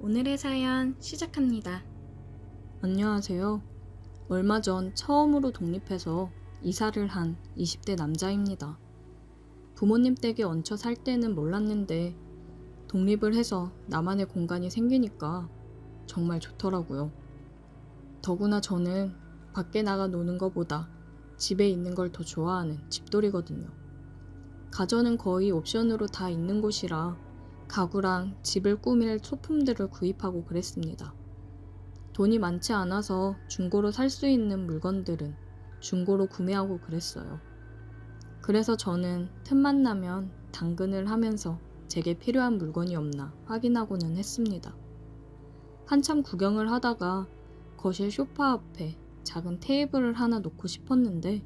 오늘의 사연 시작합니다. 안녕하세요. 얼마 전 처음으로 독립해서 이사를 한 20대 남자입니다. 부모님 댁에 얹혀 살 때는 몰랐는데 독립을 해서 나만의 공간이 생기니까 정말 좋더라고요. 더구나 저는 밖에 나가 노는 것보다 집에 있는 걸 더 좋아하는 집돌이거든요. 가전은 거의 옵션으로 다 있는 곳이라 가구랑 집을 꾸밀 소품들을 구입하고 그랬습니다. 돈이 많지 않아서 중고로 살 수 있는 물건들은 중고로 구매하고 그랬어요. 그래서 저는 틈만 나면 당근을 하면서 제게 필요한 물건이 없나 확인하고는 했습니다. 한참 구경을 하다가 거실 소파 앞에 작은 테이블을 하나 놓고 싶었는데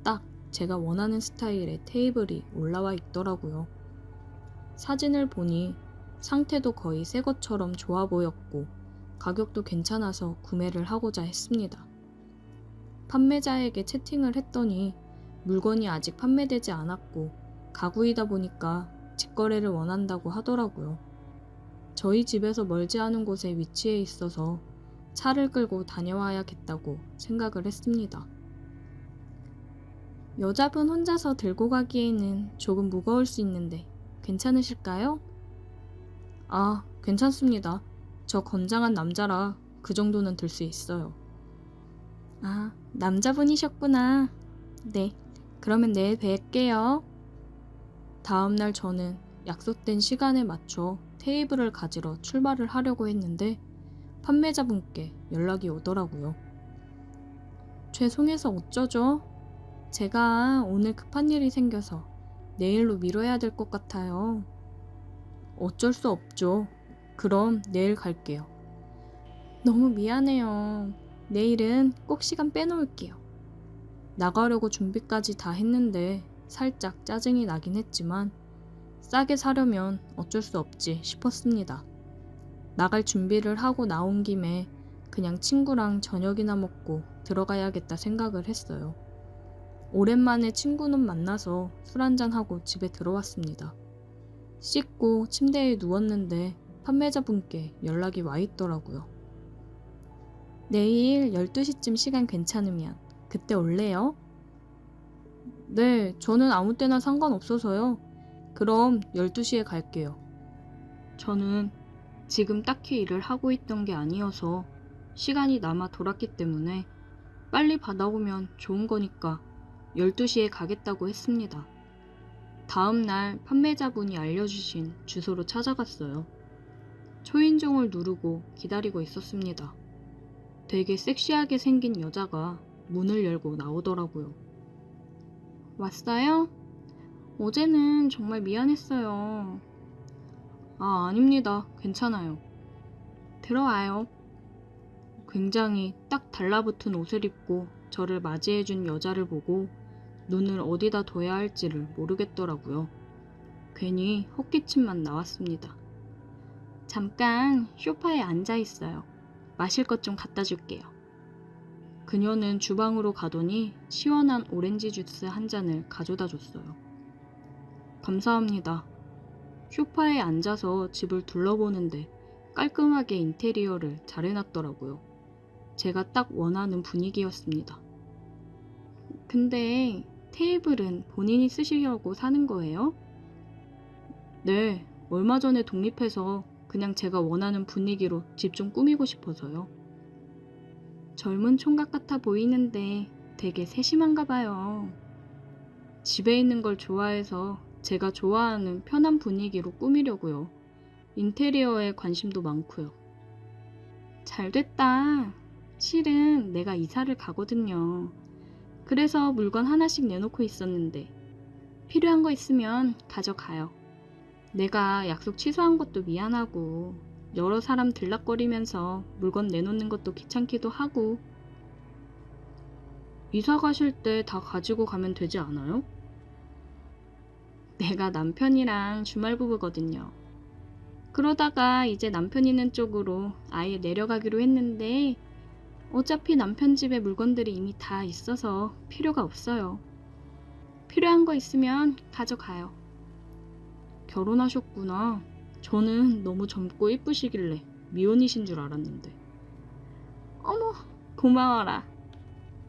딱 제가 원하는 스타일의 테이블이 올라와 있더라고요. 사진을 보니 상태도 거의 새 것처럼 좋아 보였고 가격도 괜찮아서 구매를 하고자 했습니다. 판매자에게 채팅을 했더니 물건이 아직 판매되지 않았고 가구이다 보니까 직거래를 원한다고 하더라고요. 저희 집에서 멀지 않은 곳에 위치해 있어서 차를 끌고 다녀와야겠다고 생각을 했습니다. 여자분 혼자서 들고 가기에는 조금 무거울 수 있는데 괜찮으실까요? 아, 괜찮습니다. 저 건장한 남자라 그 정도는 들 수 있어요. 아, 남자분이셨구나. 네, 그러면 내일 뵐게요. 다음날 저는 약속된 시간에 맞춰 테이블을 가지러 출발을 하려고 했는데 판매자분께 연락이 오더라고요. 죄송해서 어쩌죠? 제가 오늘 급한 일이 생겨서 내일로 미뤄야 될 것 같아요. 어쩔 수 없죠. 그럼 내일 갈게요. 너무 미안해요. 내일은 꼭 시간 빼놓을게요. 나가려고 준비까지 다 했는데 살짝 짜증이 나긴 했지만 싸게 사려면 어쩔 수 없지 싶었습니다. 나갈 준비를 하고 나온 김에 그냥 친구랑 저녁이나 먹고 들어가야겠다 생각을 했어요. 오랜만에 친구는 만나서 술 한잔하고 집에 들어왔습니다. 씻고 침대에 누웠는데 판매자분께 연락이 와 있더라고요. 내일 12시쯤 시간 괜찮으면 그때 올래요? 네, 저는 아무 때나 상관없어서요. 그럼 12시에 갈게요. 저는 지금 딱히 일을 하고 있던 게 아니어서 시간이 남아 돌았기 때문에 빨리 받아오면 좋은 거니까 12시에 가겠다고 했습니다. 다음날 판매자분이 알려주신 주소로 찾아갔어요. 초인종을 누르고 기다리고 있었습니다. 되게 섹시하게 생긴 여자가 문을 열고 나오더라고요. 왔어요? 어제는 정말 미안했어요. 아, 아닙니다. 괜찮아요. 들어와요. 굉장히 딱 달라붙은 옷을 입고 저를 맞이해준 여자를 보고 눈을 어디다 둬야 할지를 모르겠더라고요. 괜히 헛기침만 나왔습니다. 잠깐 소파에 앉아 있어요. 마실 것 좀 갖다 줄게요. 그녀는 주방으로 가더니 시원한 오렌지 주스 한 잔을 가져다 줬어요. 감사합니다. 소파에 앉아서 집을 둘러보는데 깔끔하게 인테리어를 잘 해놨더라고요. 제가 딱 원하는 분위기였습니다. 근데 테이블은 본인이 쓰시려고 사는 거예요? 네, 얼마 전에 독립해서 그냥 제가 원하는 분위기로 집 좀 꾸미고 싶어서요. 젊은 총각 같아 보이는데 되게 세심한가 봐요. 집에 있는 걸 좋아해서 제가 좋아하는 편한 분위기로 꾸미려고요. 인테리어에 관심도 많고요. 잘 됐다. 실은 내가 이사를 가거든요. 그래서 물건 하나씩 내놓고 있었는데 필요한 거 있으면 가져가요. 내가 약속 취소한 것도 미안하고 여러 사람 들락거리면서 물건 내놓는 것도 귀찮기도 하고. 이사 가실 때 다 가지고 가면 되지 않아요? 내가 남편이랑 주말 부부거든요. 그러다가 이제 남편 있는 쪽으로 아예 내려가기로 했는데 어차피 남편 집에 물건들이 이미 다 있어서 필요가 없어요. 필요한 거 있으면 가져가요. 결혼하셨구나. 저는 너무 젊고 이쁘시길래 미혼이신 줄 알았는데. 어머, 고마워라.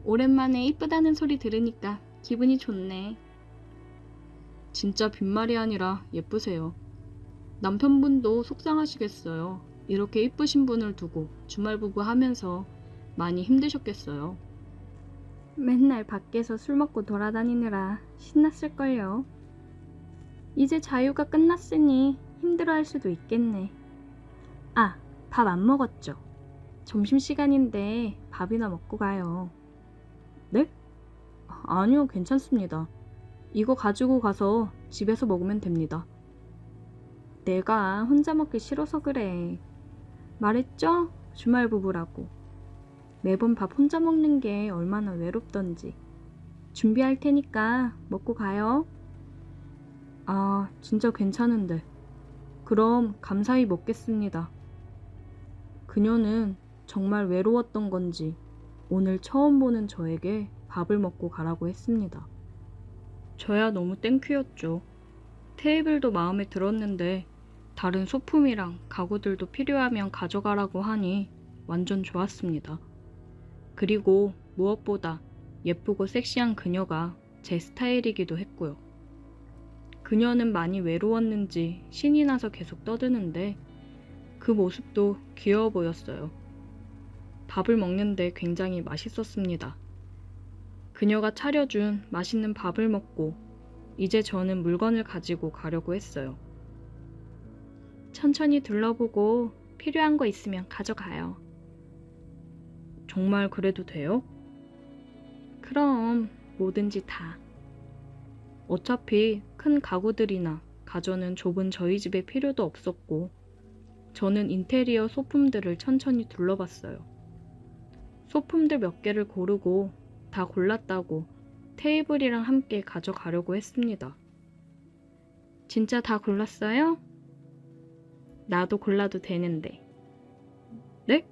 오랜만에 이쁘다는 소리 들으니까 기분이 좋네. 진짜 빈말이 아니라 예쁘세요. 남편분도 속상하시겠어요. 이렇게 이쁘신 분을 두고 주말부부 하면서 많이 힘드셨겠어요. 맨날 밖에서 술 먹고 돌아다니느라 신났을걸요. 이제 자유가 끝났으니 힘들어할 수도 있겠네. 아, 밥 안 먹었죠? 점심시간인데 밥이나 먹고 가요. 네? 아니요, 괜찮습니다. 이거 가지고 가서 집에서 먹으면 됩니다. 내가 혼자 먹기 싫어서 그래. 말했죠? 주말 부부라고. 매번 밥 혼자 먹는 게 얼마나 외롭던지. 준비할 테니까 먹고 가요. 아, 진짜 괜찮은데. 그럼 감사히 먹겠습니다. 그녀는 정말 외로웠던 건지 오늘 처음 보는 저에게 밥을 먹고 가라고 했습니다. 저야 너무 땡큐였죠. 테이블도 마음에 들었는데 다른 소품이랑 가구들도 필요하면 가져가라고 하니 완전 좋았습니다. 그리고 무엇보다 예쁘고 섹시한 그녀가 제 스타일이기도 했고요. 그녀는 많이 외로웠는지 신이 나서 계속 떠드는데 그 모습도 귀여워 보였어요. 밥을 먹는데 굉장히 맛있었습니다. 그녀가 차려준 맛있는 밥을 먹고 이제 저는 물건을 가지고 가려고 했어요. 천천히 둘러보고 필요한 거 있으면 가져가요. 정말 그래도 돼요? 그럼 뭐든지 다. 어차피 큰 가구들이나 가전은 좁은 저희 집에 필요도 없었고 저는 인테리어 소품들을 천천히 둘러봤어요. 소품들 몇 개를 고르고 다 골랐다고 테이블이랑 함께 가져가려고 했습니다. 진짜 다 골랐어요? 나도 골라도 되는데. 네?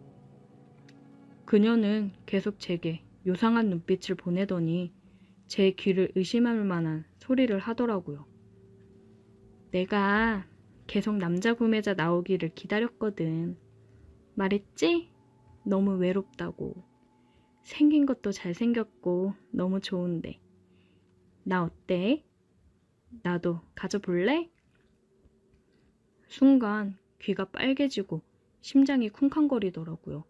그녀는 계속 제게 요상한 눈빛을 보내더니 제 귀를 의심할 만한 소리를 하더라고요. 내가 계속 남자 구매자 나오기를 기다렸거든. 말했지? 너무 외롭다고. 생긴 것도 잘생겼고 너무 좋은데. 나 어때? 나도 가져볼래? 순간 귀가 빨개지고 심장이 쿵쾅거리더라고요.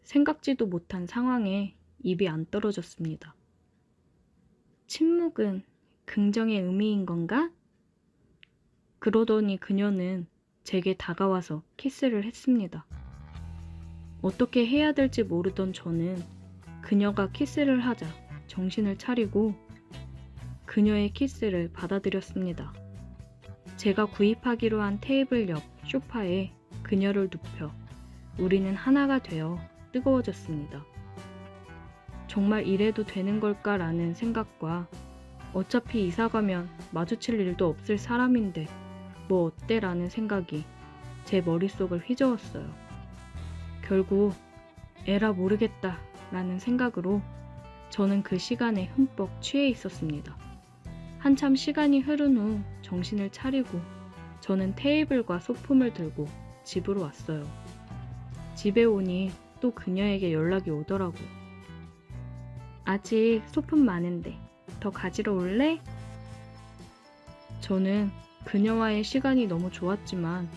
생각지도 못한 상황에 입이 안 떨어졌습니다. 침묵은 긍정의 의미인 건가? 그러더니 그녀는 제게 다가와서 키스를 했습니다. 어떻게 해야 될지 모르던 저는 그녀가 키스를 하자 정신을 차리고 그녀의 키스를 받아들였습니다. 제가 구입하기로 한 테이블 옆 소파에 그녀를 눕혀 우리는 하나가 되어 뜨거워졌습니다. 정말 이래도 되는 걸까라는 생각과 어차피 이사가면 마주칠 일도 없을 사람인데 뭐 어때 라는 생각이 제 머릿속을 휘저었어요. 결국 에라 모르겠다 라는 생각으로 저는 그 시간에 흠뻑 취해 있었습니다. 한참 시간이 흐른 후 정신을 차리고 저는 테이블과 소품을 들고 집으로 왔어요. 집에 오니 또 그녀에게 연락이 오더라고요. 아직 소품 많은데 더 가지러 올래? 저는 그녀와의 시간이 너무 좋았지만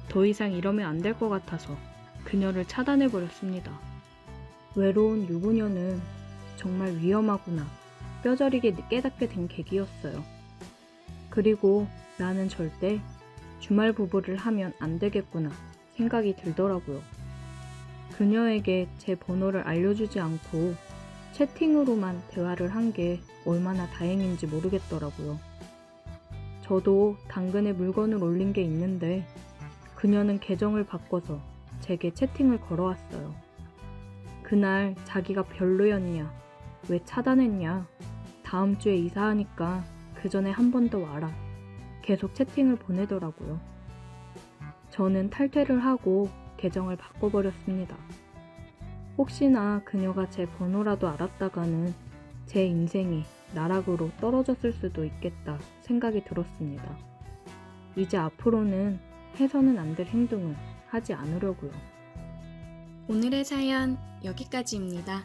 더 이상 이러면 안 될 것 같아서 그녀를 차단해버렸습니다. 외로운 유부녀는 정말 위험하구나 뼈저리게 깨닫게 된 계기였어요. 그리고 나는 절대 주말 부부를 하면 안 되겠구나 생각이 들더라고요. 그녀에게 제 번호를 알려주지 않고 채팅으로만 대화를 한 게 얼마나 다행인지 모르겠더라고요. 저도 당근에 물건을 올린 게 있는데 그녀는 계정을 바꿔서 제게 채팅을 걸어왔어요. 그날 자기가 별로였냐, 왜 차단했냐, 다음 주에 이사하니까 그 전에 한 번 더 와라. 계속 채팅을 보내더라고요. 저는 탈퇴를 하고 계정을 바꿔버렸습니다. 혹시나 그녀가 제 번호라도 알았다가는 제 인생이 나락으로 떨어졌을 수도 있겠다 생각이 들었습니다. 이제 앞으로는 해서는 안 될 행동은 하지 않으려고요. 오늘의 사연 여기까지입니다.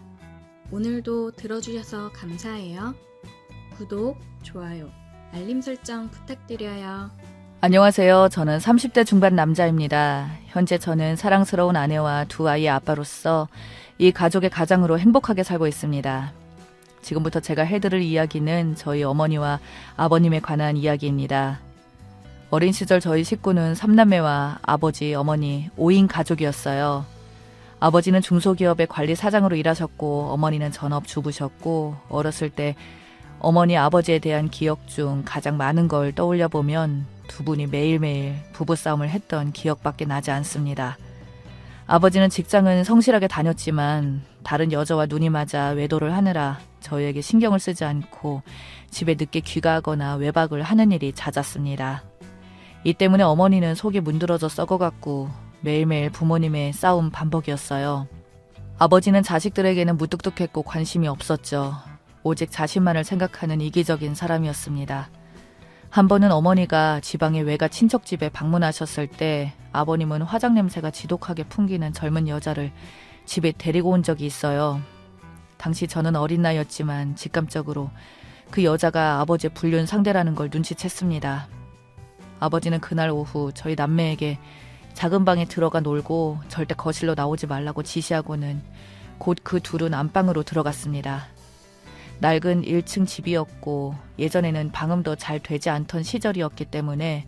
오늘도 들어주셔서 감사해요. 구독, 좋아요, 알림 설정 부탁드려요. 안녕하세요. 저는 30대 중반 남자입니다. 현재 저는 사랑스러운 아내와 두 아이의 아빠로서 이 가족의 가장으로 행복하게 살고 있습니다. 지금부터 제가 해드릴 이야기는 저희 어머니와 아버님에 관한 이야기입니다. 어린 시절 저희 식구는 3남매와 아버지, 어머니 5인 가족이었어요. 아버지는 중소기업의 관리사장으로 일하셨고 어머니는 전업주부셨고 어렸을 때 어머니, 아버지에 대한 기억 중 가장 많은 걸 떠올려 보면 두 분이 매일매일 부부싸움을 했던 기억밖에 나지 않습니다. 아버지는 직장은 성실하게 다녔지만 다른 여자와 눈이 맞아 외도를 하느라 저희에게 신경을 쓰지 않고 집에 늦게 귀가하거나 외박을 하는 일이 잦았습니다. 이 때문에 어머니는 속이 문드러져 썩어갔고 매일매일 부모님의 싸움 반복이었어요. 아버지는 자식들에게는 무뚝뚝했고 관심이 없었죠. 오직 자신만을 생각하는 이기적인 사람이었습니다. 한 번은 어머니가 지방의 외가 친척집에 방문하셨을 때 아버님은 화장 냄새가 지독하게 풍기는 젊은 여자를 집에 데리고 온 적이 있어요. 당시 저는 어린 나이였지만 직감적으로 그 여자가 아버지의 불륜 상대라는 걸 눈치챘습니다. 아버지는 그날 오후 저희 남매에게 작은 방에 들어가 놀고 절대 거실로 나오지 말라고 지시하고는 곧 그 둘은 안방으로 들어갔습니다. 낡은 1층 집이었고 예전에는 방음도 잘 되지 않던 시절이었기 때문에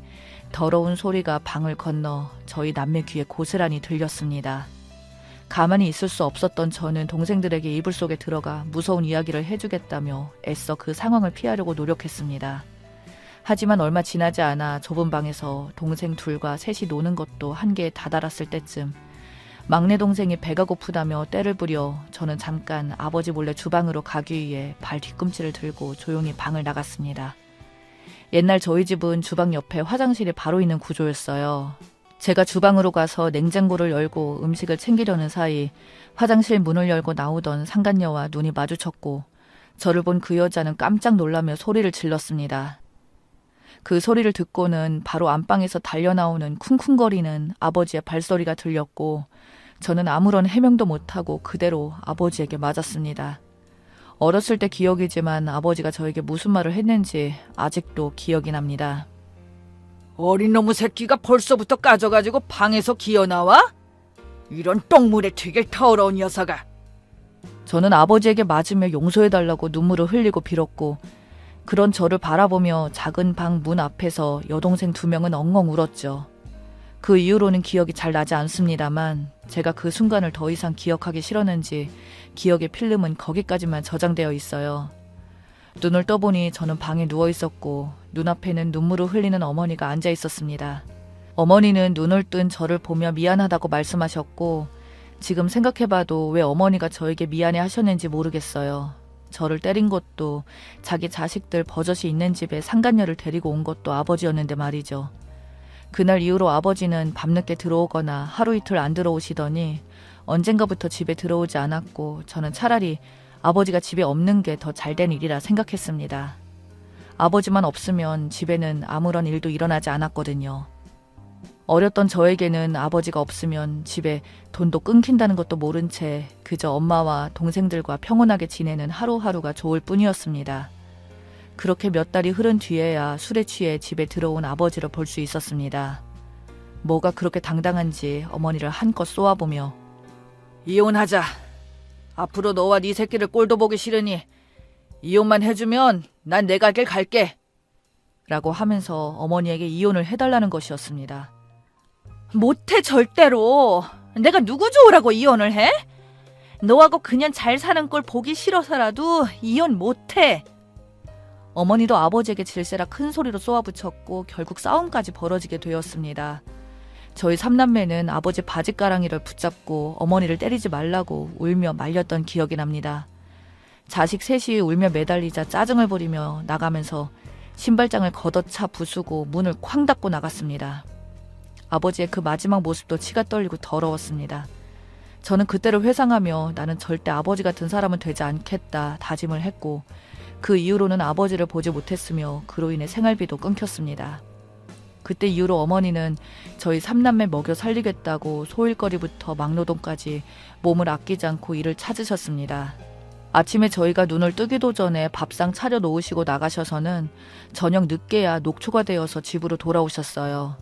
더러운 소리가 방을 건너 저희 남매 귀에 고스란히 들렸습니다. 가만히 있을 수 없었던 저는 동생들에게 이불 속에 들어가 무서운 이야기를 해주겠다며 애써 그 상황을 피하려고 노력했습니다. 하지만 얼마 지나지 않아 좁은 방에서 동생 둘과 셋이 노는 것도 한계에 다다랐을 때쯤 막내 동생이 배가 고프다며 떼를 부려 저는 잠깐 아버지 몰래 주방으로 가기 위해 발 뒤꿈치를 들고 조용히 방을 나갔습니다. 옛날 저희 집은 주방 옆에 화장실이 바로 있는 구조였어요. 제가 주방으로 가서 냉장고를 열고 음식을 챙기려는 사이 화장실 문을 열고 나오던 상간녀와 눈이 마주쳤고 저를 본 그 여자는 깜짝 놀라며 소리를 질렀습니다. 그 소리를 듣고는 바로 안방에서 달려나오는 쿵쿵거리는 아버지의 발소리가 들렸고 저는 아무런 해명도 못하고 그대로 아버지에게 맞았습니다. 어렸을 때 기억이지만 아버지가 저에게 무슨 말을 했는지 아직도 기억이 납니다. 어린 놈의 새끼가 벌써부터 까져가지고 방에서 기어나와? 이런 똥물에 튀길 더러운 녀석아. 저는 아버지에게 맞으며 용서해달라고 눈물을 흘리고 빌었고 그런 저를 바라보며 작은 방 문 앞에서 여동생 2명은 엉엉 울었죠. 그 이후로는 기억이 잘 나지 않습니다만 제가 그 순간을 더 이상 기억하기 싫었는지 기억의 필름은 거기까지만 저장되어 있어요. 눈을 떠보니 저는 방에 누워 있었고 눈앞에는 눈물을 흘리는 어머니가 앉아 있었습니다. 어머니는 눈을 뜬 저를 보며 미안하다고 말씀하셨고 지금 생각해봐도 왜 어머니가 저에게 미안해 하셨는지 모르겠어요. 저를 때린 것도 자기 자식들 버젓이 있는 집에 상간녀를 데리고 온 것도 아버지였는데 말이죠. 그날 이후로 아버지는 밤늦게 들어오거나 하루 이틀 안 들어오시더니 언젠가부터 집에 들어오지 않았고 저는 차라리 아버지가 집에 없는 게 더 잘된 일이라 생각했습니다. 아버지만 없으면 집에는 아무런 일도 일어나지 않았거든요. 어렸던 저에게는 아버지가 없으면 집에 돈도 끊긴다는 것도 모른 채 그저 엄마와 동생들과 평온하게 지내는 하루하루가 좋을 뿐이었습니다. 그렇게 몇 달이 흐른 뒤에야 술에 취해 집에 들어온 아버지를 볼 수 있었습니다. 뭐가 그렇게 당당한지 어머니를 한껏 쏘아보며 이혼하자. 앞으로 너와 네 새끼를 꼴도 보기 싫으니 이혼만 해주면 난 내 갈 길 갈게. 라고 하면서 어머니에게 이혼을 해달라는 것이었습니다. 못해 절대로. 내가 누구 좋으라고 이혼을 해? 너하고 그냥 잘 사는 꼴 보기 싫어서라도 이혼 못해. 어머니도 아버지에게 질세라 큰 소리로 쏘아붙였고 결국 싸움까지 벌어지게 되었습니다. 저희 3남매는 아버지 바지가랑이를 붙잡고 어머니를 때리지 말라고 울며 말렸던 기억이 납니다. 자식 셋이 울며 매달리자 짜증을 부리며 나가면서 신발장을 걷어차 부수고 문을 쾅 닫고 나갔습니다. 아버지의 그 마지막 모습도 치가 떨리고 더러웠습니다. 저는 그때를 회상하며 나는 절대 아버지 같은 사람은 되지 않겠다 다짐을 했고 그 이후로는 아버지를 보지 못했으며 그로 인해 생활비도 끊겼습니다. 그때 이후로 어머니는 저희 3남매 먹여 살리겠다고 소일거리부터 막노동까지 몸을 아끼지 않고 일을 찾으셨습니다. 아침에 저희가 눈을 뜨기도 전에 밥상 차려 놓으시고 나가셔서는 저녁 늦게야 녹초가 되어서 집으로 돌아오셨어요.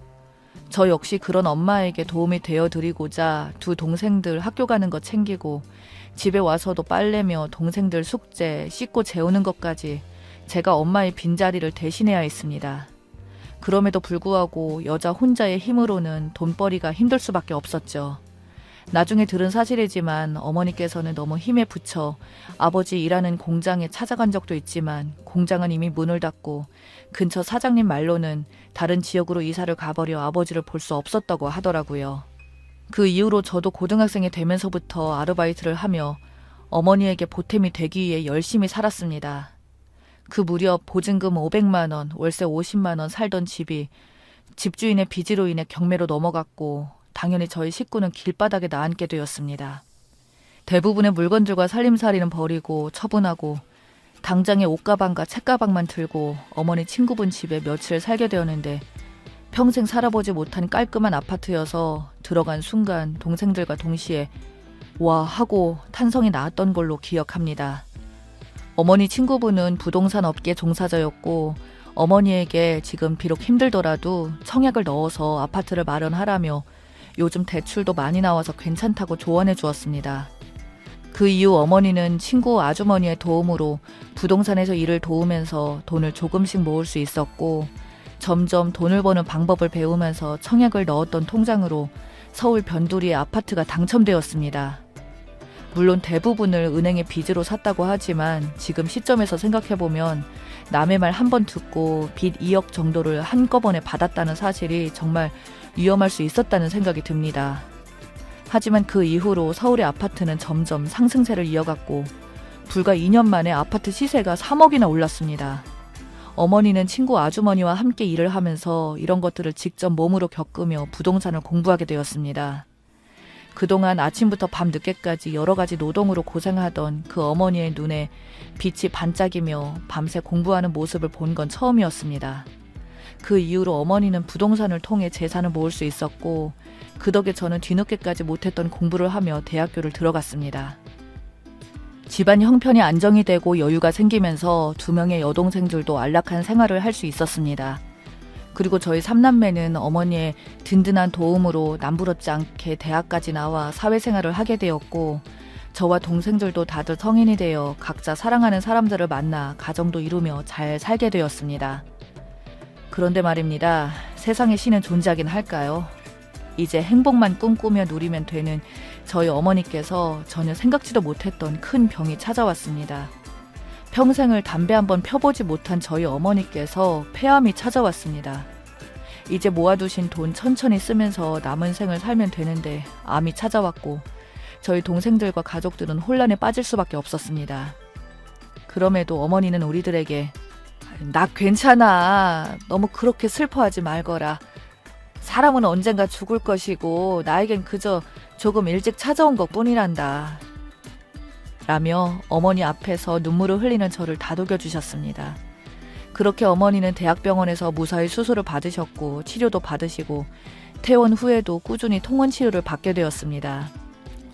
저 역시 그런 엄마에게 도움이 되어드리고자 두 동생들 학교 가는 거 챙기고 집에 와서도 빨래며 동생들 숙제, 씻고 재우는 것까지 제가 엄마의 빈자리를 대신해야 했습니다. 그럼에도 불구하고 여자 혼자의 힘으로는 돈벌이가 힘들 수밖에 없었죠. 나중에 들은 사실이지만 어머니께서는 너무 힘에 부쳐 아버지 일하는 공장에 찾아간 적도 있지만 공장은 이미 문을 닫고 근처 사장님 말로는 다른 지역으로 이사를 가버려 아버지를 볼 수 없었다고 하더라고요. 그 이후로 저도 고등학생이 되면서부터 아르바이트를 하며 어머니에게 보탬이 되기 위해 열심히 살았습니다. 그 무렵 보증금 500만 원, 월세 50만 원 살던 집이 집주인의 빚으로 인해 경매로 넘어갔고 당연히 저희 식구는 길바닥에 나앉게 되었습니다. 대부분의 물건들과 살림살이는 버리고 처분하고 당장에 옷가방과 책가방만 들고 어머니 친구분 집에 며칠 살게 되었는데 평생 살아보지 못한 깔끔한 아파트여서 들어간 순간 동생들과 동시에 와 하고 탄성이 나왔던 걸로 기억합니다. 어머니 친구분은 부동산 업계 종사자였고 어머니에게 지금 비록 힘들더라도 청약을 넣어서 아파트를 마련하라며 요즘 대출도 많이 나와서 괜찮다고 조언해 주었습니다. 그 이후 어머니는 친구 아주머니의 도움으로 부동산에서 일을 도우면서 돈을 조금씩 모을 수 있었고 점점 돈을 버는 방법을 배우면서 청약을 넣었던 통장으로 서울 변두리의 아파트가 당첨되었습니다. 물론 대부분을 은행의 빚으로 샀다고 하지만 지금 시점에서 생각해보면 남의 말 한 번 듣고 빚 2억 정도를 한꺼번에 받았다는 사실이 정말 위험할 수 있었다는 생각이 듭니다. 하지만 그 이후로 서울의 아파트는 점점 상승세를 이어갔고 불과 2년 만에 아파트 시세가 3억이나 올랐습니다. 어머니는 친구 아주머니와 함께 일을 하면서 이런 것들을 직접 몸으로 겪으며 부동산을 공부하게 되었습니다. 그동안 아침부터 밤 늦게까지 여러 가지 노동으로 고생하던 그 어머니의 눈에 빛이 반짝이며 밤새 공부하는 모습을 본 건 처음이었습니다. 그 이후로 어머니는 부동산을 통해 재산을 모을 수 있었고 그 덕에 저는 뒤늦게까지 못했던 공부를 하며 대학교를 들어갔습니다. 집안 형편이 안정이 되고 여유가 생기면서 2명의 여동생들도 안락한 생활을 할 수 있었습니다. 그리고 저희 3남매는 어머니의 든든한 도움으로 남부럽지 않게 대학까지 나와 사회생활을 하게 되었고 저와 동생들도 다들 성인이 되어 각자 사랑하는 사람들을 만나 가정도 이루며 잘 살게 되었습니다. 그런데 말입니다. 세상에 신은 존재하긴 할까요? 이제 행복만 꿈꾸며 누리면 되는 저희 어머니께서 전혀 생각지도 못했던 큰 병이 찾아왔습니다. 평생을 담배 한번 펴보지 못한 저희 어머니께서 폐암이 찾아왔습니다. 이제 모아두신 돈 천천히 쓰면서 남은 생을 살면 되는데 암이 찾아왔고 저희 동생들과 가족들은 혼란에 빠질 수밖에 없었습니다. 그럼에도 어머니는 우리들에게 나 괜찮아. 너무 그렇게 슬퍼하지 말거라. 사람은 언젠가 죽을 것이고 나에겐 그저 조금 일찍 찾아온 것뿐이란다. 라며 어머니 앞에서 눈물을 흘리는 저를 다독여 주셨습니다. 그렇게 어머니는 대학병원에서 무사히 수술을 받으셨고 치료도 받으시고 퇴원 후에도 꾸준히 통원 치료를 받게 되었습니다.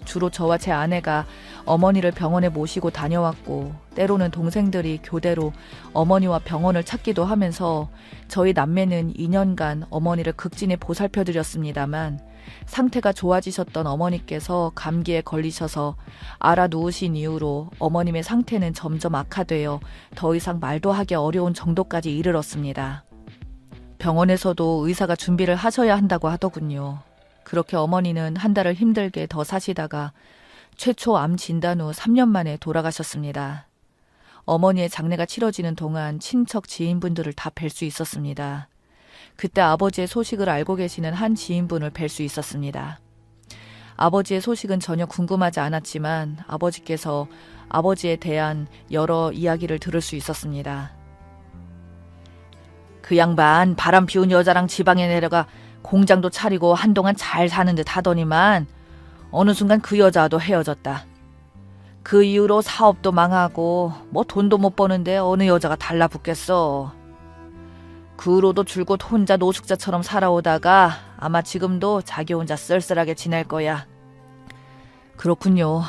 주로 저와 제 아내가 어머니를 병원에 모시고 다녀왔고 때로는 동생들이 교대로 어머니와 병원을 찾기도 하면서 저희 남매는 2년간 어머니를 극진히 보살펴드렸습니다만 상태가 좋아지셨던 어머니께서 감기에 걸리셔서 알아 누우신 이후로 어머님의 상태는 점점 악화되어 더 이상 말도 하기 어려운 정도까지 이르렀습니다. 병원에서도 의사가 준비를 하셔야 한다고 하더군요. 그렇게 어머니는 한 달을 힘들게 더 사시다가 최초 암 진단 후 3년 만에 돌아가셨습니다. 어머니의 장례가 치러지는 동안 친척 지인분들을 다 뵐 수 있었습니다. 그때 아버지의 소식을 알고 계시는 한 지인분을 뵐 수 있었습니다. 아버지의 소식은 전혀 궁금하지 않았지만 아버지께서 아버지에 대한 여러 이야기를 들을 수 있었습니다. 그 양반 바람 피운 여자랑 지방에 내려가 공장도 차리고 한동안 잘 사는 듯 하더니만 어느 순간 그 여자와도 헤어졌다. 그 이후로 사업도 망하고 뭐 돈도 못 버는데 어느 여자가 달라붙겠어. 그 후로도 줄곧 혼자 노숙자처럼 살아오다가 아마 지금도 자기 혼자 쓸쓸하게 지낼 거야. 그렇군요.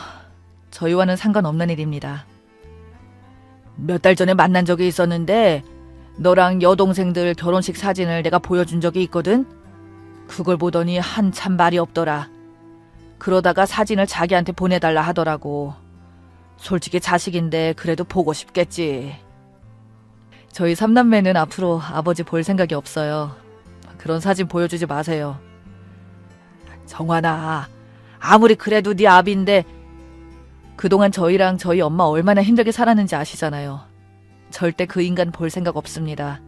저희와는 상관없는 일입니다. 몇 달 전에 만난 적이 있었는데 너랑 여동생들 결혼식 사진을 내가 보여준 적이 있거든? 그걸 보더니 한참 말이 없더라. 그러다가 사진을 자기한테 보내달라 하더라고. 솔직히 자식인데 그래도 보고 싶겠지. 저희 삼남매는 앞으로 아버지 볼 생각이 없어요. 그런 사진 보여주지 마세요. 정환아, 아무리 그래도 네 아비인데 그동안 저희랑 저희 엄마 얼마나 힘들게 살았는지 아시잖아요. 절대 그 인간 볼 생각 없습니다.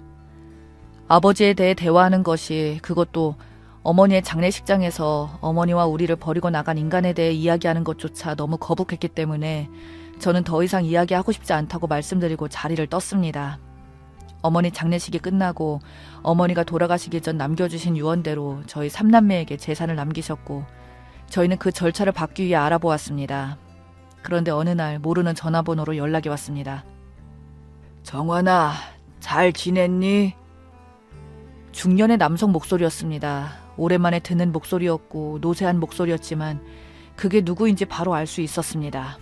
아버지에 대해 대화하는 것이, 그것도 어머니의 장례식장에서 어머니와 우리를 버리고 나간 인간에 대해 이야기하는 것조차 너무 거북했기 때문에 저는 더 이상 이야기하고 싶지 않다고 말씀드리고 자리를 떴습니다. 어머니 장례식이 끝나고 어머니가 돌아가시기 전 남겨주신 유언대로 저희 삼남매에게 재산을 남기셨고 저희는 그 절차를 받기 위해 알아보았습니다. 그런데 어느 날 모르는 전화번호로 연락이 왔습니다. 정환아, 잘 지냈니? 중년의 남성 목소리였습니다. 오랜만에 듣는 목소리였고 노쇠한 목소리였지만 그게 누구인지 바로 알 수 있었습니다.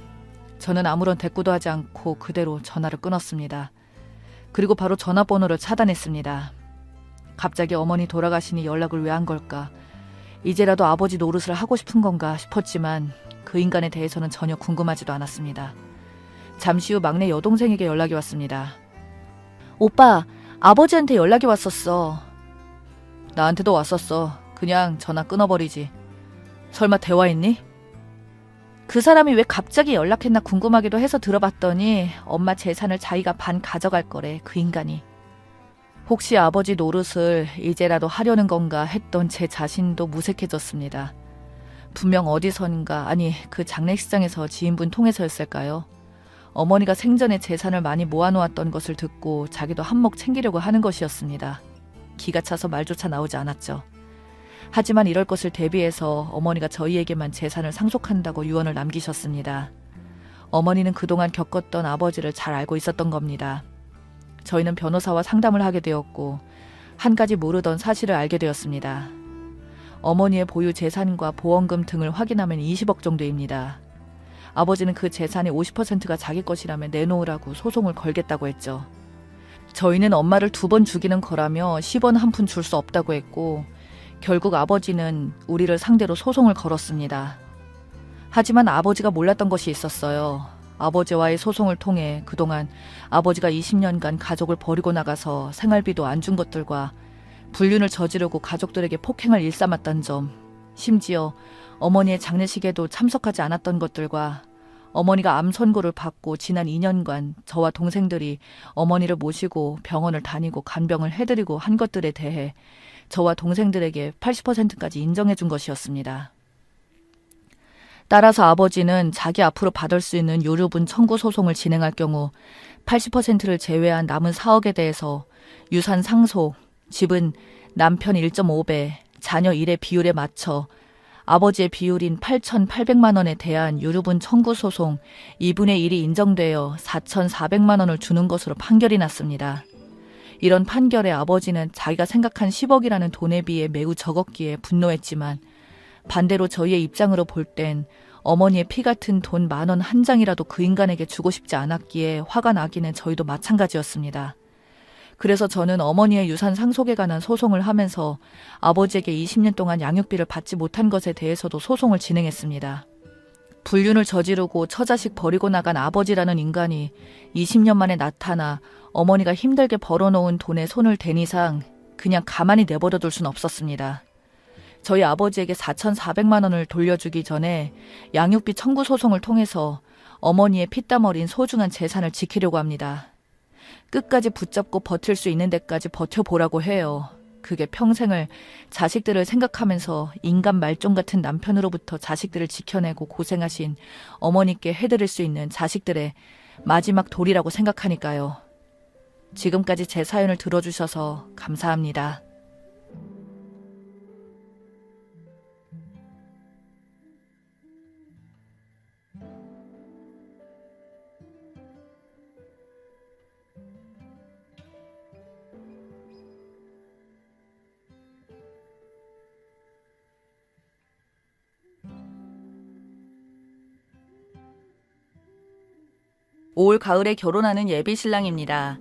저는 아무런 대꾸도 하지 않고 그대로 전화를 끊었습니다. 그리고 바로 전화번호를 차단했습니다. 갑자기 어머니 돌아가시니 연락을 왜 한 걸까? 이제라도 아버지 노릇을 하고 싶은 건가 싶었지만 그 인간에 대해서는 전혀 궁금하지도 않았습니다. 잠시 후 막내 여동생에게 연락이 왔습니다. 오빠, 아버지한테 연락이 왔었어. 나한테도 왔었어. 그냥 전화 끊어버리지. 설마 대화했니? 그 사람이 왜 갑자기 연락했나 궁금하기도 해서 들어봤더니 엄마 재산을 자기가 반 가져갈 거래, 그 인간이. 혹시 아버지 노릇을 이제라도 하려는 건가 했던 제 자신도 무색해졌습니다. 분명 어디선가, 아니 그 장례식장에서 지인분 통해서였을까요? 어머니가 생전에 재산을 많이 모아놓았던 것을 듣고 자기도 한몫 챙기려고 하는 것이었습니다. 기가 차서 말조차 나오지 않았죠. 하지만 이럴 것을 대비해서 어머니가 저희에게만 재산을 상속한다고 유언을 남기셨습니다. 어머니는 그동안 겪었던 아버지를 잘 알고 있었던 겁니다. 저희는 변호사와 상담을 하게 되었고 한 가지 모르던 사실을 알게 되었습니다. 어머니의 보유 재산과 보험금 등을 확인하면 20억 정도입니다. 아버지는 그 재산의 50%가 자기 것이라며 내놓으라고 소송을 걸겠다고 했죠. 저희는 엄마를 2번 죽이는 거라며 10원 한 푼 줄 수 없다고 했고 결국 아버지는 우리를 상대로 소송을 걸었습니다. 하지만 아버지가 몰랐던 것이 있었어요. 아버지와의 소송을 통해 그동안 아버지가 20년간 가족을 버리고 나가서 생활비도 안 준 것들과 불륜을 저지르고 가족들에게 폭행을 일삼았던 점, 심지어 어머니의 장례식에도 참석하지 않았던 것들과 어머니가 암 선고를 받고 지난 2년간 저와 동생들이 어머니를 모시고 병원을 다니고 간병을 해드리고 한 것들에 대해 저와 동생들에게 80%까지 인정해 준 것이었습니다. 따라서 아버지는 자기 앞으로 받을 수 있는 유류분 청구 소송을 진행할 경우 80%를 제외한 남은 4억에 대해서 유산 상속, 집은 남편 1.5배, 자녀 1의 비율에 맞춰 아버지의 비율인 8,800만 원에 대한 유류분 청구 소송 2분의 1이 인정되어 4,400만 원을 주는 것으로 판결이 났습니다. 이런 판결에 아버지는 자기가 생각한 10억이라는 돈에 비해 매우 적었기에 분노했지만 반대로 저희의 입장으로 볼 땐 어머니의 피 같은 돈 10,000원 한 장이라도 그 인간에게 주고 싶지 않았기에 화가 나기는 저희도 마찬가지였습니다. 그래서 저는 어머니의 유산 상속에 관한 소송을 하면서 아버지에게 20년 동안 양육비를 받지 못한 것에 대해서도 소송을 진행했습니다. 불륜을 저지르고 처자식 버리고 나간 아버지라는 인간이 20년 만에 나타나 어머니가 힘들게 벌어놓은 돈에 손을 댄 이상 그냥 가만히 내버려둘 순 없었습니다. 저희 아버지에게 4,400만 원을 돌려주기 전에 양육비 청구 소송을 통해서 어머니의 피땀 어린 소중한 재산을 지키려고 합니다. 끝까지 붙잡고 버틸 수 있는 데까지 버텨보라고 해요. 그게 평생을 자식들을 생각하면서 인간 말종 같은 남편으로부터 자식들을 지켜내고 고생하신 어머니께 해드릴 수 있는 자식들의 마지막 도리라고 생각하니까요. 지금까지 제 사연을 들어주셔서 감사합니다. 올 가을에 결혼하는 예비 신랑입니다.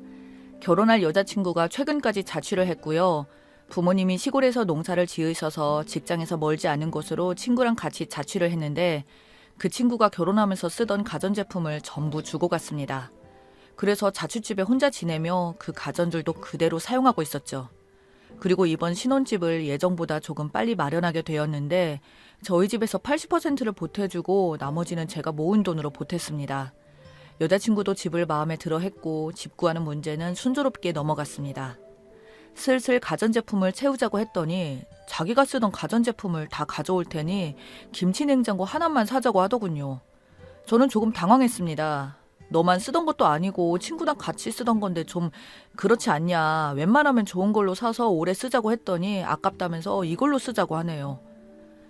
결혼할 여자친구가 최근까지 자취를 했고요. 부모님이 시골에서 농사를 지으셔서 직장에서 멀지 않은 곳으로 친구랑 같이 자취를 했는데 그 친구가 결혼하면서 쓰던 가전제품을 전부 주고 갔습니다. 그래서 자취집에 혼자 지내며 그 가전들도 그대로 사용하고 있었죠. 그리고 이번 신혼집을 예정보다 조금 빨리 마련하게 되었는데 저희 집에서 80%를 보태주고 나머지는 제가 모은 돈으로 보탰습니다. 여자친구도 집을 마음에 들어 했고 집 구하는 문제는 순조롭게 넘어갔습니다. 슬슬 가전제품을 채우자고 했더니 자기가 쓰던 가전제품을 다 가져올 테니 김치냉장고 하나만 사자고 하더군요. 저는 조금 당황했습니다. 너만 쓰던 것도 아니고 친구랑 같이 쓰던 건데 좀 그렇지 않냐. 웬만하면 좋은 걸로 사서 오래 쓰자고 했더니 아깝다면서 이걸로 쓰자고 하네요.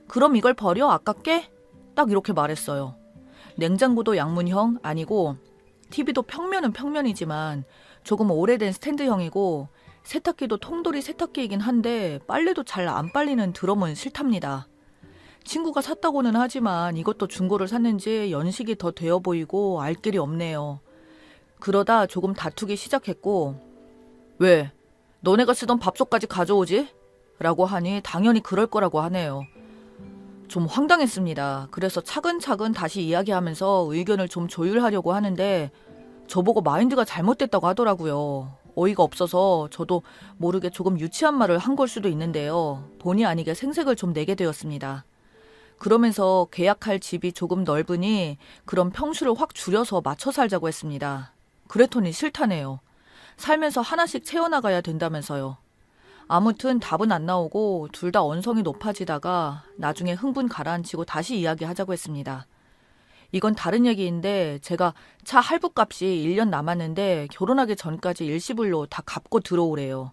그럼 이걸 버려? 아깝게? 딱 이렇게 말했어요. 냉장고도 양문형 아니고 TV도 평면은 평면이지만 조금 오래된 스탠드형이고 세탁기도 통돌이 세탁기이긴 한데 빨래도 잘 안 빨리는 드럼은 싫답니다. 친구가 샀다고는 하지만 이것도 중고를 샀는지 연식이 더 되어 보이고 알 길이 없네요. 그러다 조금 다투기 시작했고 왜? 너네가 쓰던 밥솥까지 가져오지? 라고 하니 당연히 그럴 거라고 하네요. 좀 황당했습니다. 그래서 차근차근 다시 이야기하면서 의견을 좀 조율하려고 하는데 저보고 마인드가 잘못됐다고 하더라고요. 어이가 없어서 저도 모르게 조금 유치한 말을 한 걸 수도 있는데요. 본의 아니게 생색을 좀 내게 되었습니다. 그러면서 계약할 집이 조금 넓으니 그럼 평수를 확 줄여서 맞춰 살자고 했습니다. 그랬더니 싫다네요. 살면서 하나씩 채워나가야 된다면서요. 아무튼 답은 안 나오고 둘 다 언성이 높아지다가 나중에 흥분 가라앉히고 다시 이야기하자고 했습니다. 이건 다른 얘기인데 제가 차 할부값이 1년 남았는데 결혼하기 전까지 일시불로 다 갚고 들어오래요.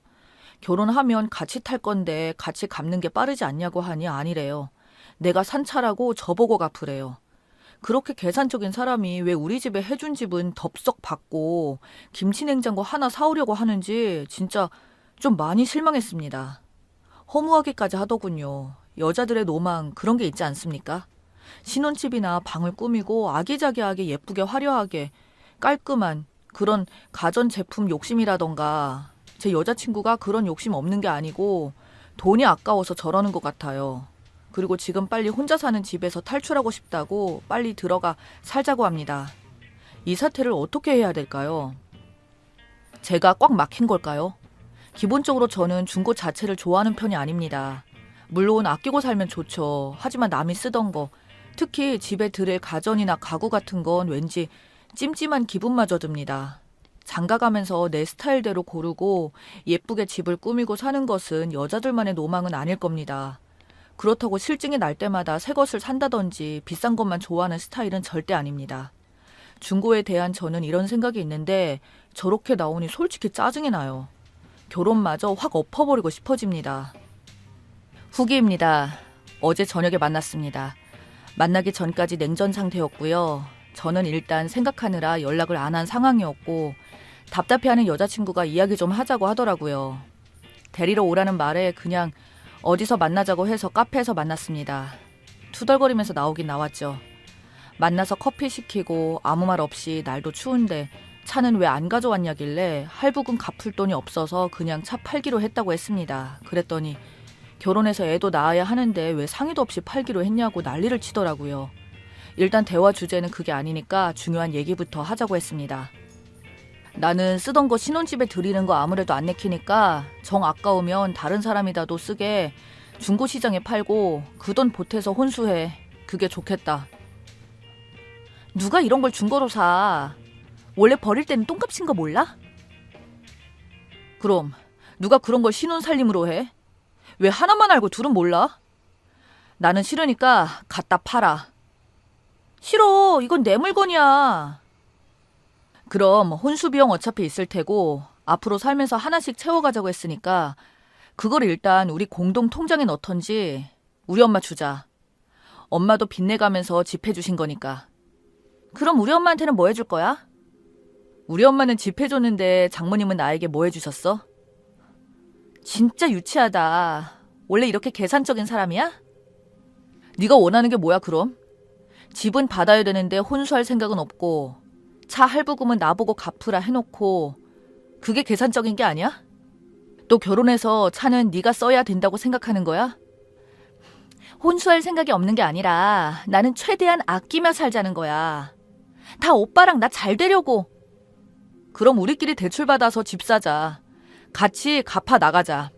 결혼하면 같이 탈 건데 같이 갚는 게 빠르지 않냐고 하니 아니래요. 내가 산 차라고 저보고 갚으래요. 그렇게 계산적인 사람이 왜 우리 집에 해준 집은 덥석 받고 김치냉장고 하나 사오려고 하는지 진짜 좀 많이 실망했습니다. 허무하기까지 하더군요. 여자들의 로망 그런 게 있지 않습니까? 신혼집이나 방을 꾸미고 아기자기하게 예쁘게 화려하게 깔끔한 그런 가전제품 욕심이라던가 제 여자친구가 그런 욕심 없는 게 아니고 돈이 아까워서 저러는 것 같아요. 그리고 지금 빨리 혼자 사는 집에서 탈출하고 싶다고 빨리 들어가 살자고 합니다. 이 사태를 어떻게 해야 될까요? 제가 꽉 막힌 걸까요? 기본적으로 저는 중고 자체를 좋아하는 편이 아닙니다. 물론 아끼고 살면 좋죠. 하지만 남이 쓰던 거, 특히 집에 들일 가전이나 가구 같은 건 왠지 찜찜한 기분마저 듭니다. 장가가면서 내 스타일대로 고르고 예쁘게 집을 꾸미고 사는 것은 여자들만의 로망은 아닐 겁니다. 그렇다고 실증이 날 때마다 새 것을 산다든지 비싼 것만 좋아하는 스타일은 절대 아닙니다. 중고에 대한 저는 이런 생각이 있는데 저렇게 나오니 솔직히 짜증이 나요. 결혼마저 확 엎어버리고 싶어집니다. 후기입니다. 어제 저녁에 만났습니다. 만나기 전까지 냉전 상태였고요. 저는 일단 생각하느라 연락을 안 한 상황이었고 답답해하는 여자친구가 이야기 좀 하자고 하더라고요. 데리러 오라는 말에 그냥 어디서 만나자고 해서 카페에서 만났습니다. 투덜거리면서 나오긴 나왔죠. 만나서 커피 시키고 아무 말 없이 날도 추운데 차는 왜 안 가져왔냐길래 할부금 갚을 돈이 없어서 그냥 차 팔기로 했다고 했습니다. 그랬더니 결혼해서 애도 낳아야 하는데 왜 상의도 없이 팔기로 했냐고 난리를 치더라고요. 일단 대화 주제는 그게 아니니까 중요한 얘기부터 하자고 했습니다. 나는 쓰던 거 신혼집에 드리는 거 아무래도 안 내키니까 정 아까우면 다른 사람이라도 쓰게 중고시장에 팔고 그 돈 보태서 혼수해. 그게 좋겠다. 누가 이런 걸 중고로 사? 원래 버릴 때는 똥값인 거 몰라? 그럼 누가 그런 걸 신혼 살림으로 해? 왜 하나만 알고 둘은 몰라? 나는 싫으니까 갖다 팔아. 싫어. 이건 내 물건이야. 그럼 혼수 비용 어차피 있을 테고 앞으로 살면서 하나씩 채워가자고 했으니까 그걸 일단 우리 공동 통장에 넣던지 우리 엄마 주자. 엄마도 빚내가면서 집 해주신 거니까. 그럼 우리 엄마한테는 뭐 해줄 거야? 우리 엄마는 집 해줬는데 장모님은 나에게 뭐 해주셨어? 진짜 유치하다. 원래 이렇게 계산적인 사람이야? 네가 원하는 게 뭐야 그럼? 집은 받아야 되는데 혼수할 생각은 없고 차 할부금은 나보고 갚으라 해놓고 그게 계산적인 게 아니야? 또 결혼해서 차는 네가 써야 된다고 생각하는 거야? 혼수할 생각이 없는 게 아니라 나는 최대한 아끼며 살자는 거야. 다 오빠랑 나 잘 되려고. 그럼 우리끼리 대출받아서 집 사자. 같이 갚아 나가자.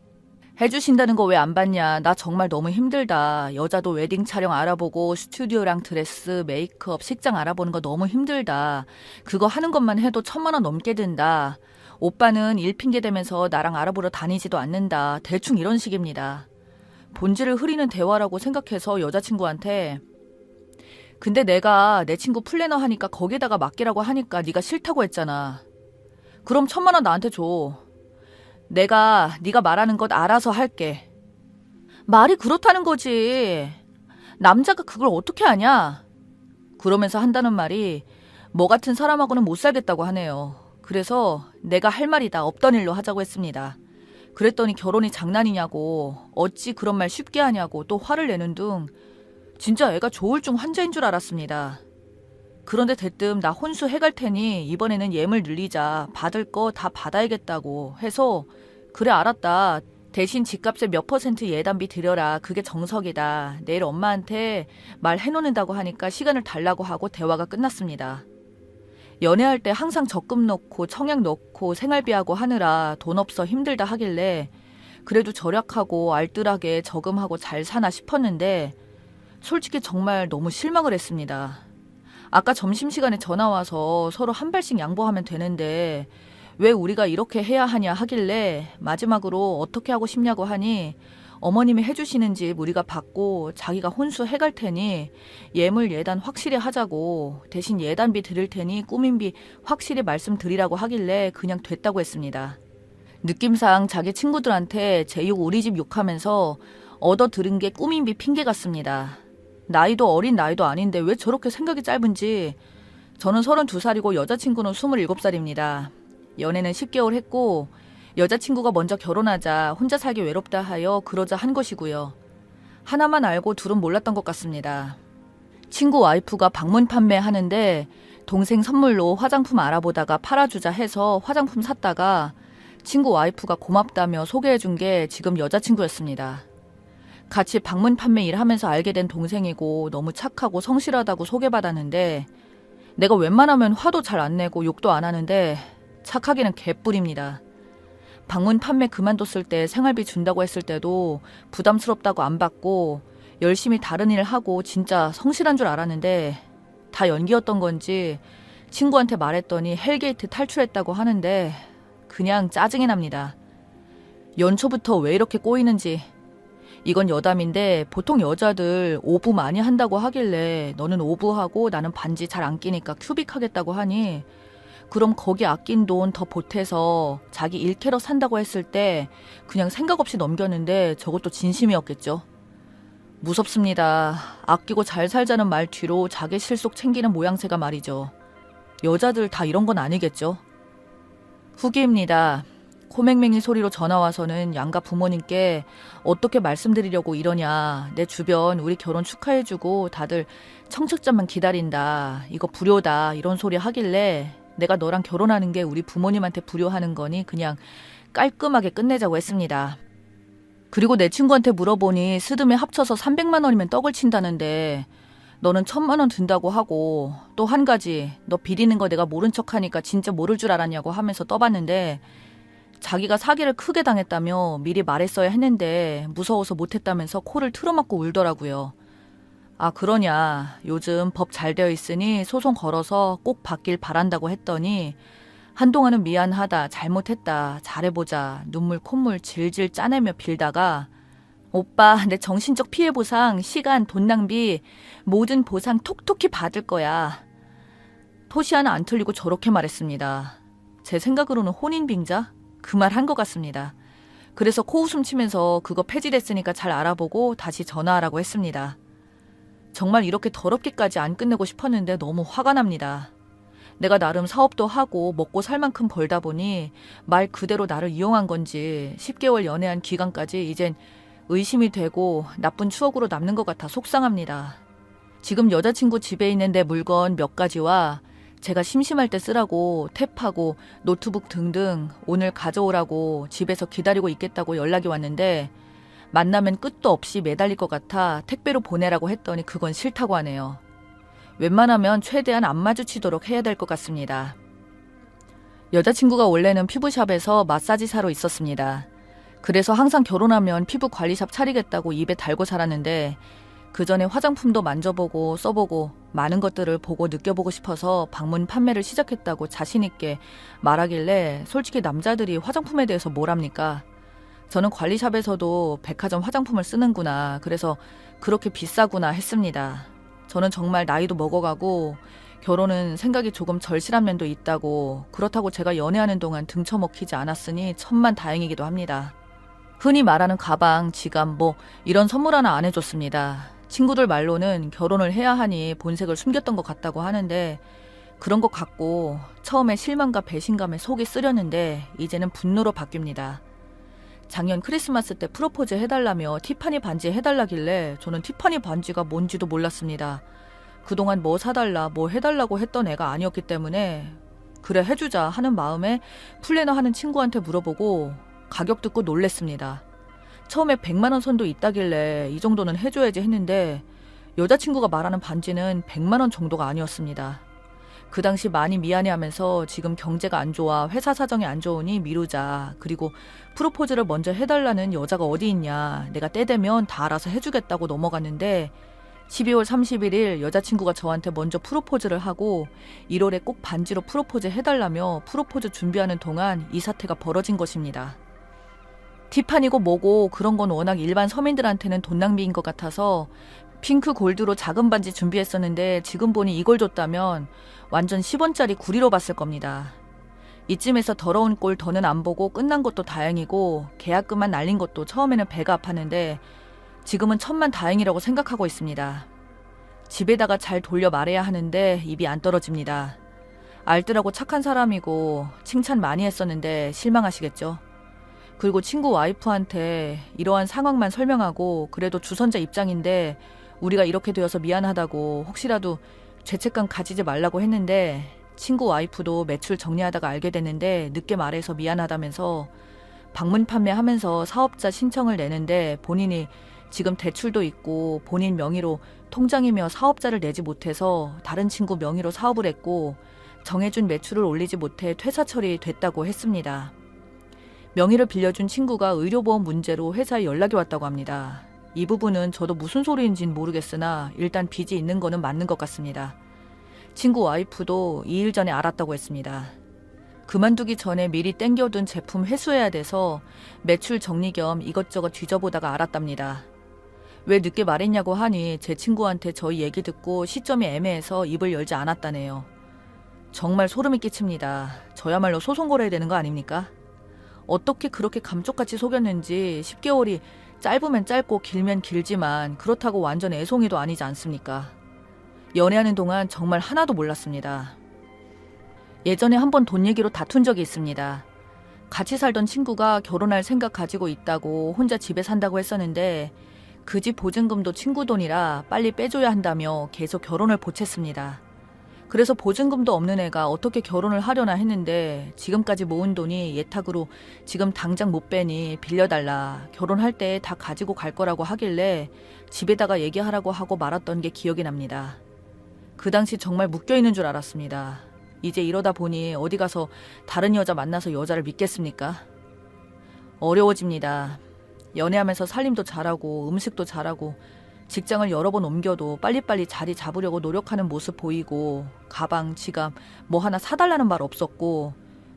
해주신다는 거 왜 안 받냐. 나 정말 너무 힘들다. 여자도 웨딩 촬영 알아보고 스튜디오랑 드레스, 메이크업, 식장 알아보는 거 너무 힘들다. 그거 하는 것만 해도 1,000만 원 넘게 든다. 오빠는 일 핑계 대면서 나랑 알아보러 다니지도 않는다. 대충 이런 식입니다. 본질을 흐리는 대화라고 생각해서 여자친구한테 근데 내가 내 친구 플래너 하니까 거기에다가 맡기라고 하니까 네가 싫다고 했잖아. 그럼 1,000만 원 나한테 줘. 내가 네가 말하는 것 알아서 할게. 말이 그렇다는 거지. 남자가 그걸 어떻게 아냐? 그러면서 한다는 말이 뭐 같은 사람하고는 못 살겠다고 하네요. 그래서 내가 할 말이다. 없던 일로 하자고 했습니다. 그랬더니 결혼이 장난이냐고 어찌 그런 말 쉽게 하냐고 또 화를 내는 둥 진짜 애가 조울증 환자인 줄 알았습니다. 그런데 대뜸 나 혼수 해갈 테니 이번에는 예물 늘리자. 받을 거 다 받아야겠다고 해서 그래 알았다. 대신 집값의 몇 % 예단비 드려라. 그게 정석이다. 내일 엄마한테 말해놓는다고 하니까 시간을 달라고 하고 대화가 끝났습니다. 연애할 때 항상 적금 넣고 청약 넣고 생활비하고 하느라 돈 없어 힘들다 하길래 그래도 절약하고 알뜰하게 저금하고 잘 사나 싶었는데 솔직히 정말 너무 실망을 했습니다. 아까 점심시간에 전화 와서 서로 한 발씩 양보하면 되는데 왜 우리가 이렇게 해야 하냐 하길래 마지막으로 어떻게 하고 싶냐고 하니 어머님이 해주시는 집 우리가 받고 자기가 혼수 해갈 테니 예물 예단 확실히 하자고 대신 예단비 드릴 테니 꾸민비 확실히 말씀드리라고 하길래 그냥 됐다고 했습니다. 느낌상 자기 친구들한테 제 욕 우리 집 욕하면서 얻어 들은 게 꾸민비 핑계 같습니다. 나이도 어린 나이도 아닌데 왜 저렇게 생각이 짧은지. 저는 32살이고 여자친구는 27살입니다. 연애는 10개월 했고 여자친구가 먼저 결혼하자 혼자 살기 외롭다 하여 그러자 한 것이고요. 하나만 알고 둘은 몰랐던 것 같습니다. 친구 와이프가 방문 판매하는데 동생 선물로 화장품 알아보다가 팔아주자 해서 화장품 샀다가 친구 와이프가 고맙다며 소개해준 게 지금 여자친구였습니다. 같이 방문 판매 일하면서 알게 된 동생이고 너무 착하고 성실하다고 소개받았는데 내가 웬만하면 화도 잘 안 내고 욕도 안 하는데 착하기는 개뿔입니다. 방문 판매 그만뒀을 때 생활비 준다고 했을 때도 부담스럽다고 안 받고 열심히 다른 일 하고 진짜 성실한 줄 알았는데 다 연기였던 건지 친구한테 말했더니 헬게이트 탈출했다고 하는데 그냥 짜증이 납니다. 연초부터 왜 이렇게 꼬이는지. 이건 여담인데 보통 여자들 오부 많이 한다고 하길래 너는 오부하고 나는 반지 잘 안 끼니까 큐빅 하겠다고 하니 그럼 거기 아낀 돈 더 보태서 자기 1캐럿 산다고 했을 때 그냥 생각 없이 넘겼는데 저것도 진심이었겠죠. 무섭습니다. 아끼고 잘 살자는 말 뒤로 자기 실속 챙기는 모양새가 말이죠. 여자들 다 이런 건 아니겠죠. 후기입니다. 코맹맹이 소리로 전화와서는 양가 부모님께 어떻게 말씀드리려고 이러냐. 내 주변 우리 결혼 축하해주고 다들 청첩장만 기다린다. 이거 불효다. 이런 소리 하길래 내가 너랑 결혼하는 게 우리 부모님한테 불효하는 거니 그냥 깔끔하게 끝내자고 했습니다. 그리고 내 친구한테 물어보니 스드메 합쳐서 300만 원이면 떡을 친다는데 너는 1,000만 원 든다고 하고 또 한 가지 너 비리는 거 내가 모른 척하니까 진짜 모를 줄 알았냐고 하면서 떠봤는데 자기가 사기를 크게 당했다며 미리 말했어야 했는데 무서워서 못했다면서 코를 틀어막고 울더라고요. 아 그러냐. 요즘 법 잘 되어 있으니 소송 걸어서 꼭 받길 바란다고 했더니 한동안은 미안하다, 잘못했다, 잘해보자, 눈물 콧물 질질 짜내며 빌다가 오빠 내 정신적 피해 보상, 시간, 돈 낭비 모든 보상 톡톡히 받을 거야. 토시 하나 안 틀리고 저렇게 말했습니다. 제 생각으로는 혼인빙자? 그 말 한 것 같습니다. 그래서 코웃음 치면서 그거 폐지됐으니까 잘 알아보고 다시 전화하라고 했습니다. 정말 이렇게 더럽게까지 안 끝내고 싶었는데 너무 화가 납니다. 내가 나름 사업도 하고 먹고 살 만큼 벌다 보니 말 그대로 나를 이용한 건지 10개월 연애한 기간까지 이젠 의심이 되고 나쁜 추억으로 남는 것 같아 속상합니다. 지금 여자친구 집에 있는 내 물건 몇 가지와 제가 심심할 때 쓰라고 탭하고 노트북 등등 오늘 가져오라고 집에서 기다리고 있겠다고 연락이 왔는데 만나면 끝도 없이 매달릴 것 같아 택배로 보내라고 했더니 그건 싫다고 하네요. 웬만하면 최대한 안 마주치도록 해야 될 것 같습니다. 여자친구가 원래는 피부샵에서 마사지사로 있었습니다. 그래서 항상 결혼하면 피부 관리샵 차리겠다고 입에 달고 살았는데 그 전에 화장품도 만져보고 써보고 많은 것들을 보고 느껴보고 싶어서 방문 판매를 시작했다고 자신있게 말하길래 솔직히 남자들이 화장품에 대해서 뭘 합니까? 저는 관리샵에서도 백화점 화장품을 쓰는구나. 그래서 그렇게 비싸구나 했습니다. 저는 정말 나이도 먹어가고 결혼은 생각이 조금 절실한 면도 있다고 그렇다고 제가 연애하는 동안 등쳐먹히지 않았으니 천만 다행이기도 합니다. 흔히 말하는 가방, 지갑 뭐 이런 선물 하나 안 해줬습니다. 친구들 말로는 결혼을 해야 하니 본색을 숨겼던 것 같다고 하는데 그런 것 같고 처음에 실망과 배신감에 속이 쓰렸는데 이제는 분노로 바뀝니다. 작년 크리스마스 때 프로포즈 해달라며 티파니 반지 해달라길래 저는 티파니 반지가 뭔지도 몰랐습니다. 그동안 뭐 사달라 뭐 해달라고 했던 애가 아니었기 때문에 그래 해주자 하는 마음에 플래너 하는 친구한테 물어보고 가격 듣고 놀랬습니다. 처음에 100만 원 선도 있다길래 이 정도는 해줘야지 했는데 여자친구가 말하는 반지는 100만 원 정도가 아니었습니다. 그 당시 많이 미안해하면서 지금 경제가 안 좋아 회사 사정이 안 좋으니 미루자. 그리고 프로포즈를 먼저 해달라는 여자가 어디 있냐. 내가 때 되면 다 알아서 해주겠다고 넘어갔는데 12월 31일 여자친구가 저한테 먼저 프로포즈를 하고 1월에 꼭 반지로 프로포즈 해달라며 프로포즈 준비하는 동안 이 사태가 벌어진 것입니다. 티파니고 뭐고 그런 건 워낙 일반 서민들한테는 돈 낭비인 것 같아서 핑크 골드로 작은 반지 준비했었는데 지금 보니 이걸 줬다면 완전 10원짜리 구리로 봤을 겁니다. 이쯤에서 더러운 꼴 더는 안 보고 끝난 것도 다행이고 계약금만 날린 것도 처음에는 배가 아팠는데 지금은 천만 다행이라고 생각하고 있습니다. 집에다가 잘 돌려 말해야 하는데 입이 안 떨어집니다. 알뜰하고 착한 사람이고 칭찬 많이 했었는데 실망하시겠죠? 그리고 친구 와이프한테 이러한 상황만 설명하고 그래도 주선자 입장인데 우리가 이렇게 되어서 미안하다고 혹시라도 죄책감 가지지 말라고 했는데 친구 와이프도 매출 정리하다가 알게 됐는데 늦게 말해서 미안하다면서 방문 판매하면서 사업자 신청을 내는데 본인이 지금 대출도 있고 본인 명의로 통장이며 사업자를 내지 못해서 다른 친구 명의로 사업을 했고 정해준 매출을 올리지 못해 퇴사 처리됐다고 했습니다. 명의를 빌려준 친구가 의료보험 문제로 회사에 연락이 왔다고 합니다. 이 부분은 저도 무슨 소리인지는 모르겠으나 일단 빚이 있는 거는 맞는 것 같습니다. 친구 와이프도 2일 전에 알았다고 했습니다. 그만두기 전에 미리 땡겨둔 제품 회수해야 돼서 매출 정리 겸 이것저것 뒤져보다가 알았답니다. 왜 늦게 말했냐고 하니 제 친구한테 저희 얘기 듣고 시점이 애매해서 입을 열지 않았다네요. 정말 소름이 끼칩니다. 저야말로 소송 걸어야 되는 거 아닙니까? 어떻게 그렇게 감쪽같이 속였는지 10개월이 짧으면 짧고 길면 길지만 그렇다고 완전 애송이도 아니지 않습니까? 연애하는 동안 정말 하나도 몰랐습니다. 예전에 한번 돈 얘기로 다툰 적이 있습니다. 같이 살던 친구가 결혼할 생각 가지고 있다고 혼자 집에 산다고 했었는데 그 집 보증금도 친구 돈이라 빨리 빼줘야 한다며 계속 결혼을 보챘습니다. 그래서 보증금도 없는 애가 어떻게 결혼을 하려나 했는데 지금까지 모은 돈이 예탁으로 지금 당장 못 빼니 빌려달라. 결혼할 때 다 가지고 갈 거라고 하길래 집에다가 얘기하라고 하고 말았던 게 기억이 납니다. 그 당시 정말 묶여있는 줄 알았습니다. 이제 이러다 보니 어디 가서 다른 여자 만나서 여자를 믿겠습니까? 어려워집니다. 연애하면서 살림도 잘하고 음식도 잘하고 직장을 여러 번 옮겨도 빨리빨리 자리 잡으려고 노력하는 모습 보이고 가방, 지갑 뭐 하나 사달라는 말 없었고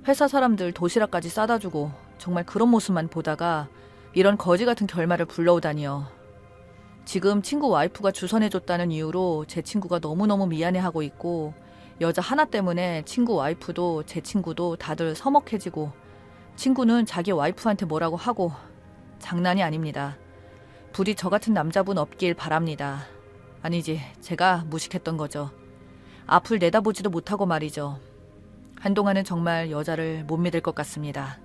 회사 사람들 도시락까지 싸다 주고 정말 그런 모습만 보다가 이런 거지 같은 결말을 불러오다니요. 지금 친구 와이프가 주선해줬다는 이유로 제 친구가 너무너무 미안해하고 있고 여자 하나 때문에 친구 와이프도 제 친구도 다들 서먹해지고 친구는 자기 와이프한테 뭐라고 하고 장난이 아닙니다. 부디 저 같은 남자분 없길 바랍니다. 아니지, 제가 무식했던 거죠. 앞을 내다보지도 못하고 말이죠. 한동안은 정말 여자를 못 믿을 것 같습니다.